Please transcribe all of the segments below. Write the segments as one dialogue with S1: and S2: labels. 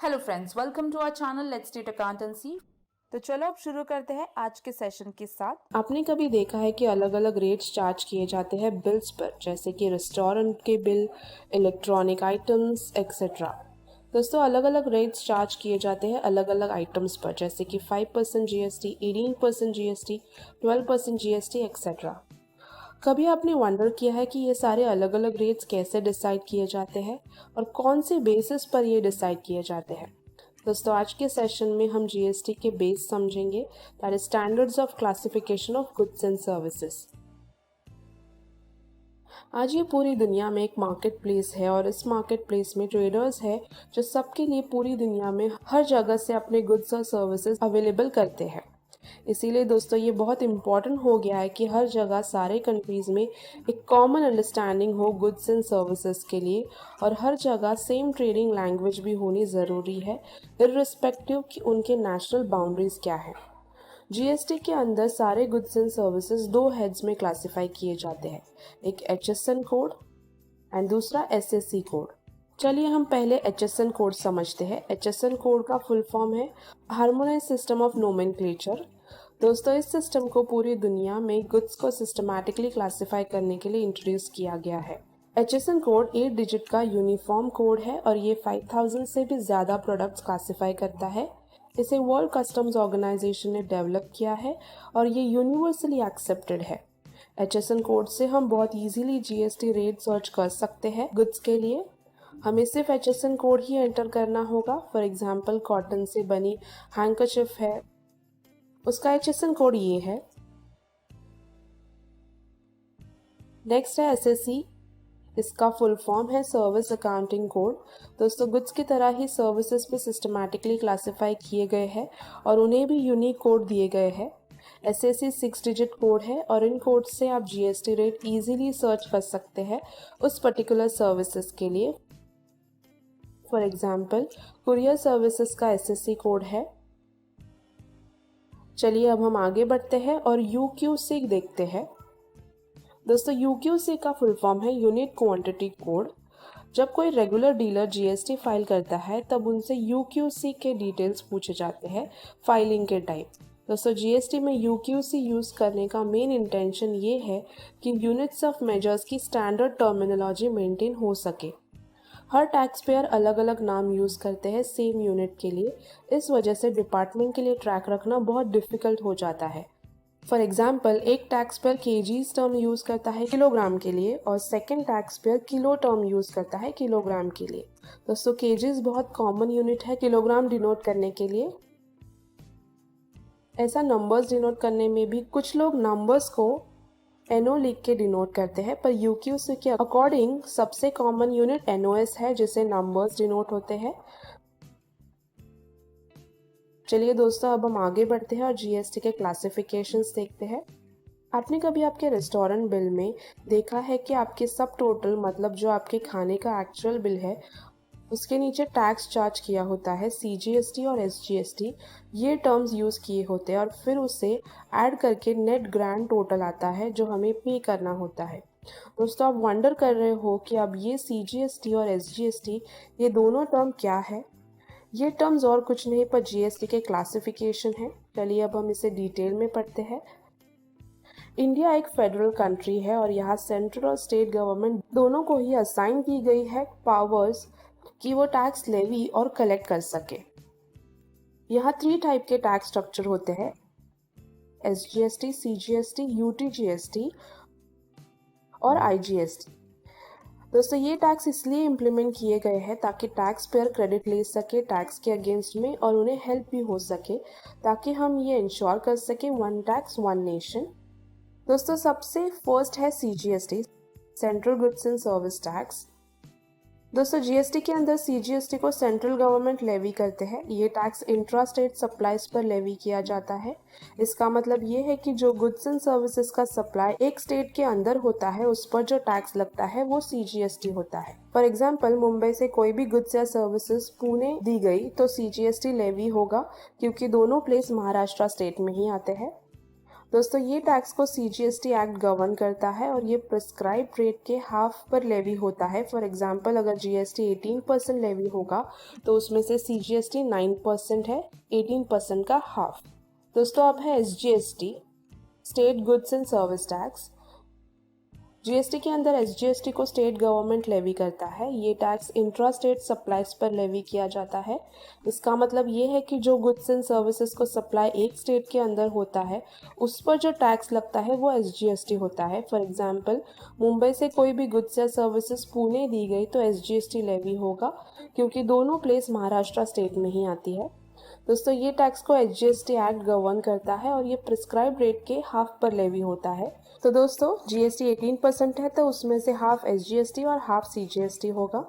S1: Hello friends, welcome to our channel let's start accountancy. तो चलो अब शुरू करते हैं आज के सेशन के साथ।
S2: आपने कभी देखा है कि अलग अलग रेट्स चार्ज किए जाते हैं बिल्स पर, जैसे कि रेस्टोरेंट के बिल, इलेक्ट्रॉनिक आइटम्स एक्सेट्रा। दोस्तों, अलग अलग रेट्स चार्ज किए जाते हैं अलग अलग आइटम्स पर, जैसे कि 5% जीएसटी, 18% जीएसटी, 12% जीएसटी एक्सेट्रा। कभी आपने वंडर किया है कि ये सारे अलग अलग रेट्स कैसे डिसाइड किए जाते हैं और कौन से बेसिस पर ये डिसाइड किए जाते हैं? दोस्तों, आज के सेशन में हम जीएसटी के बेस समझेंगे, that is standards of classification of goods and services. आज ये पूरी दुनिया में एक मार्केट प्लेस है और इस मार्केट प्लेस में ट्रेडर्स है जो सबके लिए पूरी दुनिया में हर जगह से अपने गुड्स और सर्विसेज अवेलेबल करते हैं। इसीलिए दोस्तों, ये बहुत इम्पॉर्टेंट हो गया है कि हर जगह सारे कंट्रीज में एक कॉमन अंडरस्टैंडिंग हो गुड्स एंड सर्विसेज के लिए, और हर जगह सेम ट्रेडिंग लैंग्वेज भी होनी ज़रूरी है, इर्रिस्पेक्टिव कि उनके नेशनल बाउंड्रीज क्या है। जीएसटी के अंदर सारे गुड्स एंड सर्विसेज दो हेड्स में क्लासिफाई किए जाते हैं, एक एचएसएन कोड एंड दूसरा एसएससी कोड। चलिए हम पहले एचएसएन कोड समझते हैं। एचएसएन कोड का फुल फॉर्म है हार्मोनाइज सिस्टम ऑफ नोमेनक्लेचर। दोस्तों, इस सिस्टम को पूरी दुनिया में गुड्स को सिस्टमैटिकली क्लासिफाई करने के लिए इंट्रोड्यूस किया गया है। एचएसएन कोड 8 डिजिट का यूनिफॉर्म कोड है और ये 5000 से भी ज़्यादा प्रोडक्ट्स क्लासिफाई करता है। इसे वर्ल्ड कस्टम्स ऑर्गेनाइजेशन ने डेवलप किया है और ये यूनिवर्सली एक्सेप्टेड है। एचएसएन कोड से हम बहुत इजीली जीएसटी रेट सर्च कर सकते हैं गुड्स के लिए। हमें सिर्फ एचएसएन कोड ही एंटर करना होगा। फॉर एग्जांपल, कॉटन से बनी हैंकरचिफ है, उसका एचएसएन कोड ये है। नेक्स्ट है एसएससी। इसका फुल फॉर्म है सर्विस अकाउंटिंग कोड। दोस्तों, गुड्स की तरह ही सर्विसेज भी सिस्टमैटिकली क्लासिफाई किए गए हैं और उन्हें भी यूनिक कोड दिए गए हैं। एसएससी 6 डिजिट कोड है और इन कोड से आप जीएसटी रेट इजीली सर्च कर सकते हैं उस पर्टिकुलर सर्विसेज के लिए। फॉर एग्जाम्पल, कुरियर सर्विसेज का एसएससी कोड है। चलिए अब हम आगे बढ़ते हैं और यूक्यूसी देखते हैं। दोस्तों, यूक्यूसी का फुल फॉर्म है यूनिट क्वांटिटी कोड। जब कोई रेगुलर डीलर जीएसटी फाइल करता है तब उनसे यूक्यूसी के डिटेल्स पूछे जाते हैं फाइलिंग के टाइम। दोस्तों, जीएसटी में यूक्यूसी यूज करने का मेन इंटेंशन ये है कि यूनिट्स ऑफ मेजर्स की स्टैंडर्ड टर्मिनोलॉजी मेंटेन हो सके। हर टैक्स पेयर अलग अलग नाम यूज करते हैं सेम यूनिट के लिए, इस वजह से डिपार्टमेंट के लिए ट्रैक रखना बहुत डिफिकल्ट हो जाता है। फॉर एग्जाम्पल, एक tax payer KGs term use करता है किलोग्राम के लिए और second tax payer kilo term use करता है किलोग्राम के लिए। दोस्तों, केजीज बहुत कॉमन यूनिट है किलोग्राम डिनोट करने के लिए। ऐसा नंबर्स डिनोट करने में भी कुछ लोग नंबर्स को एनओ लिख के डिनोट करते हैं, पर यूक्यूसी के अकॉर्डिंग सबसे कॉमन यूनिट एनओएस है जिसे नंबर्स डिनोट होते हैं। चलिए दोस्तों, अब हम आगे बढ़ते हैं और जीएसटी के क्लासिफिकेशंस देखते हैं। आपने कभी आपके रेस्टोरेंट बिल में देखा है कि आपके सब टोटल, मतलब जो आपके खाने का एक्चुअल बिल है, उसके नीचे टैक्स चार्ज किया होता है, सीजीएसटी और एसजीएसटी ये टर्म्स यूज़ किए होते हैं और फिर उसे ऐड करके नेट ग्रैंड टोटल आता है जो हमें पे करना होता है। दोस्तों, आप वंडर कर रहे हो कि अब ये सीजीएसटी और एसजीएसटी ये दोनों टर्म क्या है? ये टर्म्स और कुछ नहीं पर जीएसटी के क्लासिफिकेशन है। चलिए अब हम इसे डिटेल में पढ़ते हैं। इंडिया एक फेडरल कंट्री है और यहाँ सेंट्रल और स्टेट गवर्नमेंट दोनों को ही असाइन की गई है पावर्स कि वो टैक्स लेवी और कलेक्ट कर सके। यहाँ 3 टाइप के टैक्स स्ट्रक्चर होते हैं, एसजीएसटी, सीजीएसटी, यूटीजीएसटी और आईजीएसटी। दोस्तों, ये टैक्स इसलिए इम्प्लीमेंट किए गए हैं ताकि टैक्स पेयर क्रेडिट ले सके टैक्स के अगेंस्ट में और उन्हें हेल्प भी हो सके, ताकि हम ये इंश्योर कर सके वन टैक्स वन नेशन। दोस्तों, सबसे फर्स्ट है CGST, central goods and service tax. दोस्तों, जीएसटी के अंदर सीजीएसटी को सेंट्रल गवर्नमेंट लेवी करते हैं। ये टैक्स इंट्रा स्टेट सप्लाईज पर लेवी किया जाता है। इसका मतलब ये है कि जो गुड्स एंड सर्विसेज का सप्लाई एक स्टेट के अंदर होता है उस पर जो टैक्स लगता है वो सीजीएसटी होता है। फॉर एग्जाम्पल, मुंबई से कोई भी गुड्स या सर्विसेज पुणे दी गई तो सीजीएसटी लेवी होगा, क्योंकि दोनों प्लेस महाराष्ट्र स्टेट में ही आते हैं। दोस्तों ये टैक्स को CGST एक्ट गवर्न करता है और ये प्रिस्क्राइब रेट के हाफ पर लेवी होता है। फॉर एग्जांपल अगर GST 18% लेवी होगा तो उसमें से CGST 9% है, 18% का हाफ। दोस्तों अब है SGST, state goods and service tax. GST के अंदर SGST को स्टेट गवर्नमेंट लेवी करता है। ये टैक्स इंट्रा स्टेट सप्लाईज पर लेवी किया जाता है। इसका मतलब ये है कि जो गुड्स एंड सर्विसेज को सप्लाई एक स्टेट के अंदर होता है उस पर जो टैक्स लगता है वो SGST होता है। फॉर एग्जांपल मुंबई से कोई भी गुड्स या सर्विसेज पुणे दी गई तो SGST लेवी होगा, क्योंकि दोनों प्लेस महाराष्ट्र स्टेट में ही आती है। दोस्तों ये टैक्स को SGST एक्ट गवर्न करता है और ये प्रिस्क्राइब रेट के हाफ पर लेवी होता है। तो दोस्तों GST 18% है तो उसमें से हाफ SGST और हाफ CGST होगा।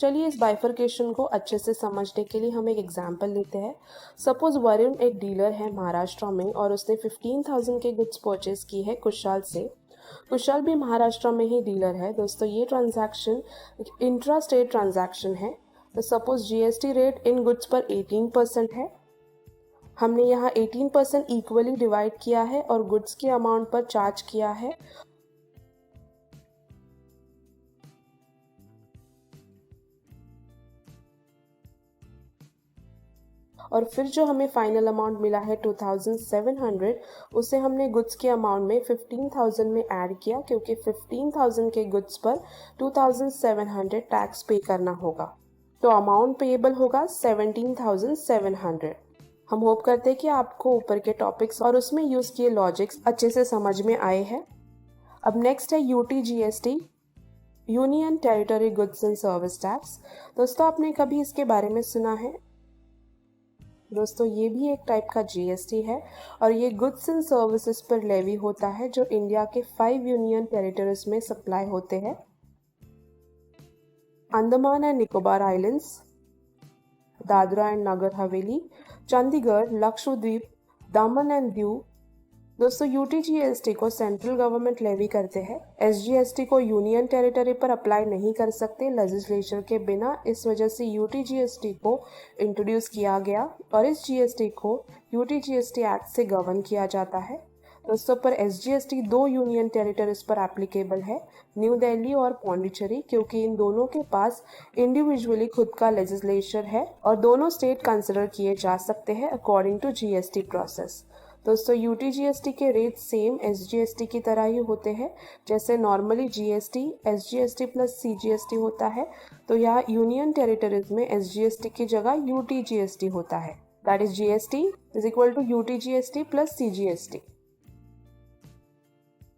S2: चलिए इस बाइफर्केशन को अच्छे से समझने के लिए हम एक एग्जांपल लेते हैं। सपोज वरुण एक डीलर है महाराष्ट्र में और उसने 15,000 के गुड्स परचेज की है कुशाल से। कुशाल भी महाराष्ट्र में ही डीलर है। दोस्तों ये ट्रांजैक्शन इंट्रा स्टेट ट्रांजैक्शन है। तो suppose GST rate in goods पर 18% है। हमने यहाँ 18% इक्वली डिवाइड किया है और गुड्स के अमाउंट पर चार्ज किया है। और फिर जो हमें फाइनल अमाउंट मिला है 2700, उसे हमने गुड्स के अमाउंट में 15,000 में ऐड किया, क्योंकि 15,000 के गुड्स पर 2700 टैक्स पे करना होगा। तो अमाउंट पेएबल होगा 17,700। हम होप करते हैं कि आपको ऊपर के टॉपिक्स और उसमें यूज किए लॉजिक्स अच्छे से समझ में आए हैं। अब नेक्स्ट है UTGST, union territory goods and service tax. दोस्तों आपने कभी इसके बारे में सुना है? दोस्तों ये भी एक टाइप का GST है और ये गुड्स एंड सर्विसेज पर लेवी होता है जो इंडिया के 5 यूनियन टेरिटरीज में सप्लाई होते हैं। Andaman and Nicobar islands, Dadra and Nagar Haveli, Chandigarh, Lakshadweep, Daman and Diu. दोस्तों UTGST को सेंट्रल गवर्नमेंट लेवी करते हैं। SGST को यूनियन टेरिटरी पर अप्लाई नहीं कर सकते लेजिस्लेचर के बिना, इस वजह से UTGST को इंट्रोड्यूस किया गया और इस GST को UTGST एक्ट से गवर्न किया जाता है। दोस्तों पर SGST 2 यूनियन टेरिटरीज पर एप्लीकेबल है, न्यू दिल्ली और पौंडीचेरी, क्योंकि इन दोनों के पास इंडिविजुअली खुद का लेजिस्लेचर है और दोनों स्टेट कंसिडर किए जा सकते हैं अकॉर्डिंग टू GST प्रोसेस। दोस्तों UTGST के रेट सेम SGST की तरह ही होते हैं। जैसे normally GST SGST plus CGST होता है, तो यहाँ यूनियन टेरिटरीज में SGST की जगह UTGST होता है। That is GST is equal to UTGST plus CGST।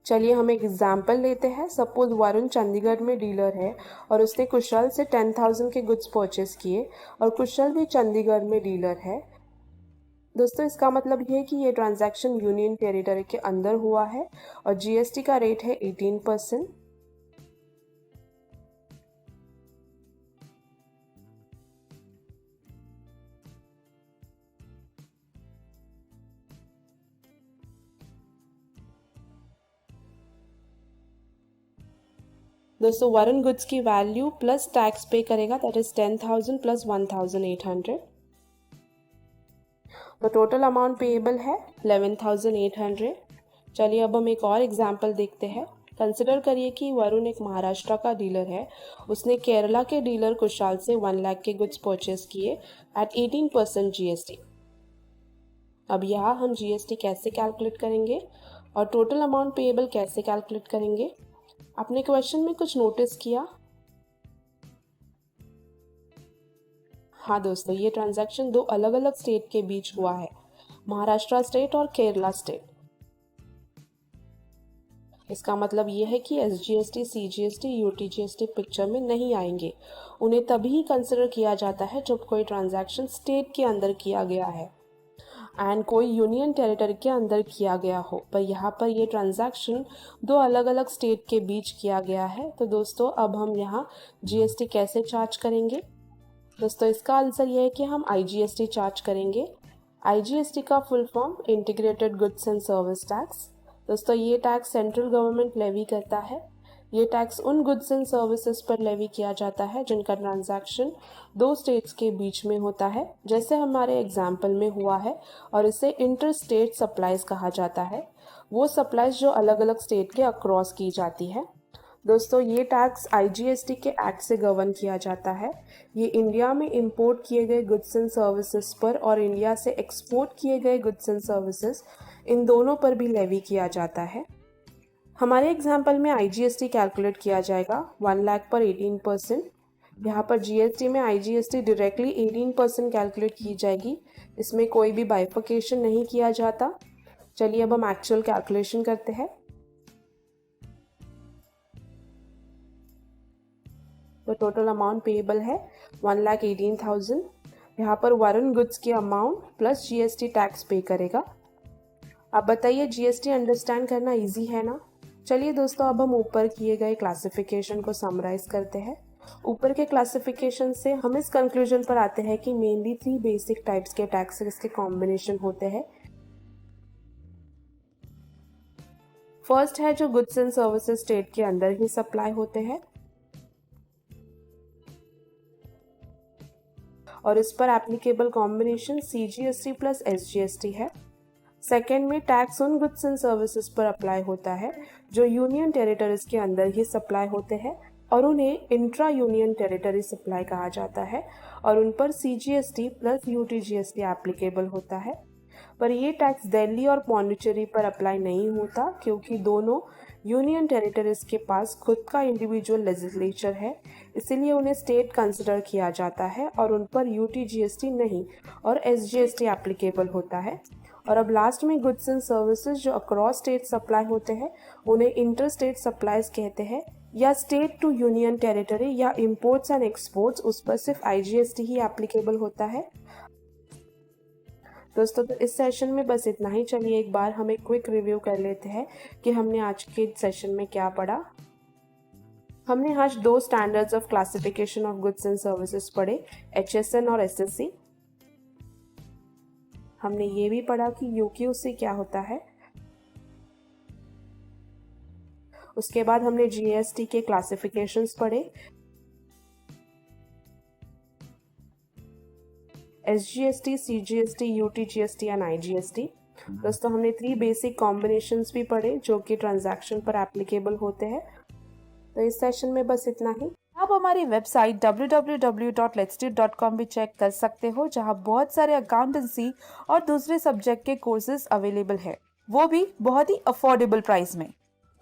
S2: चलिए हम एक एग्जाम्पल लेते हैं। सपोज वरुण चंडीगढ़ में डीलर है और उसने कुशल से 10,000 के गुड्स परचेस किए और कुशल भी चंडीगढ़ में डीलर है। दोस्तों इसका मतलब ये है कि ये ट्रांजैक्शन यूनियन टेरिटरी के अंदर हुआ है और GST का रेट है 18%। दोस्तों वरुण गुड्स की वैल्यू प्लस टैक्स पे करेगा, दैट इज 10,000 प्लस 1,800। तो टोटल अमाउंट पेएबल है 11,800। चलिए अब हम एक और एग्जांपल देखते हैं। कंसिडर करिए कि वरुण एक महाराष्ट्र का डीलर है। उसने केरला के डीलर कुशाल से 1 लाख के गुड्स परचेस किए एट 18% GST। अब यहाँ हम GST कैसे कैलकुलेट करेंगे और टोटल अमाउंट पेएबल कैसे कैलकुलेट करेंगे? आपने क्वेश्चन में कुछ नोटिस किया? हाँ दोस्तों, ये ट्रांजैक्शन 2 अलग अलग स्टेट के बीच हुआ है, महाराष्ट्र स्टेट और केरला स्टेट। इसका मतलब ये है कि SGST, CGST, UTGST पिक्चर में नहीं आएंगे। उन्हें तभी कंसिडर किया जाता है जब कोई ट्रांजैक्शन स्टेट के अंदर किया गया है एंड कोई यूनियन टेरिटरी के अंदर किया गया हो। पर यहाँ पर ये ट्रांजैक्शन 2 अलग अलग स्टेट के बीच किया गया है। तो दोस्तों अब हम यहाँ GST कैसे चार्ज करेंगे? दोस्तों इसका आंसर ये है कि हम IGST चार्ज करेंगे। IGST का full form integrated goods and service tax. दोस्तों ये टैक्स सेंट्रल गवर्नमेंट लेवी करता है। ये टैक्स उन गुड्स एंड सर्विसेज पर लेवी किया जाता है जिनका ट्रांजैक्शन 2 स्टेट्स के बीच में होता है, जैसे हमारे एग्जाम्पल में हुआ है, और इसे इंटर स्टेट सप्लाईज कहा जाता है। वो सप्लाईज जो अलग अलग स्टेट के अक्रॉस की जाती है। दोस्तों ये टैक्स IGST के एक्ट से गवर्न किया जाता है। ये इंडिया में इंपोर्ट किए गए गुड्स एंड सर्विसेज पर और इंडिया से एक्सपोर्ट किए गए गुड्स एंड सर्विसेज इन दोनों पर भी लेवी किया जाता है। हमारे एग्जाम्पल में IGST कैलकुलेट किया जाएगा 1 लाख पर 18%। यहाँ पर GST में IGST डायरेक्टली 18% कैलकुलेट की जाएगी, इसमें कोई भी बाइफिकेशन नहीं किया जाता। चलिए अब हम एक्चुअल कैलकुलेशन करते हैं। तो टोटल अमाउंट पेएबल है 1,18,000। यहाँ पर वरुण गुड्स की अमाउंट प्लस GST टैक्स पे करेगा। अब बताइए GST अंडरस्टैंड करना इजी है ना। चलिए दोस्तों अब हम ऊपर किए गए क्लासिफिकेशन को समराइज करते हैं। ऊपर के क्लासिफिकेशन से हम इस कंक्लूजन पर आते हैं कि मेनली 3 बेसिक टाइप्स के टैक्सेस के कॉम्बिनेशन होते हैं। फर्स्ट है जो गुड्स एंड सर्विसेज स्टेट के अंदर ही सप्लाई होते हैं और इस पर applicable combination CGST plus SGST है। सेकेंड में tax on goods and services पर अप्लाई होता है जो यूनियन टेरिटरीज के अंदर ही सप्लाई होते हैं और उन्हें इंट्रा यूनियन टेरिटरी सप्लाई कहा जाता है और उन पर CGST प्लस UTGST एप्लीकेबल होता है। पर ये टैक्स दिल्ली और पौंडीचेरी पर अप्लाई नहीं होता क्योंकि दोनों यूनियन टेरिटरीज के पास खुद का इंडिविजुअल लेजिस्लेचर है, इसीलिए उन्हें स्टेट कंसिडर किया जाता है और उन पर UTGST नहीं और SGST एप्लीकेबल होता है। और अब लास्ट में गुड्स एंड सर्विसेज जो अक्रॉस स्टेट सप्लाई होते हैं उन्हें इंटर स्टेट सप्लाईज कहते हैं या स्टेट टू यूनियन टेरिटरी या इंपोर्ट्स एंड एक्सपोर्ट्स, उस पर सिर्फ IGST ही एप्लीकेबल होता है। दोस्तों तो इस सेशन में बस इतना ही। चलिए एक बार हम एक क्विक रिव्यू कर लेते हैं कि हमने आज के सेशन में क्या पढ़ा। हमने आज 2 standards of classification of goods and services पढ़े, HSN और SSC। हमने ये भी पढ़ा कि UQC क्या होता है। उसके बाद हमने GST के क्लासिफिकेशंस पढ़े, SGST, CGST, UTGST and IGST। दोस्तों हमने 3 बेसिक कॉम्बिनेशंस भी पढ़े जो कि ट्रांजैक्शन पर एप्लीकेबल होते हैं। तो इस सेशन में बस इतना ही।
S1: आप हमारी वेबसाइट www.letstude.com भी चेक कर सकते हो जहां बहुत सारे अकाउंटेंसी और दूसरे सब्जेक्ट के कोर्सेज अवेलेबल है, वो भी बहुत ही अफोर्डेबल प्राइस में।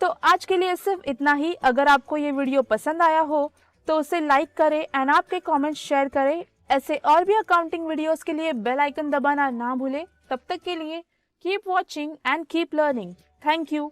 S1: तो आज के लिए सिर्फ इतना ही। अगर आपको ये वीडियो पसंद आया हो तो उसे लाइक करें एंड आपके कमेंट शेयर करें। ऐसे और भी अकाउंटिंग वीडियोस के लिए बेल आइकन दबाना ना भूलें। तब तक के लिए keep watching and keep learning. Thank you.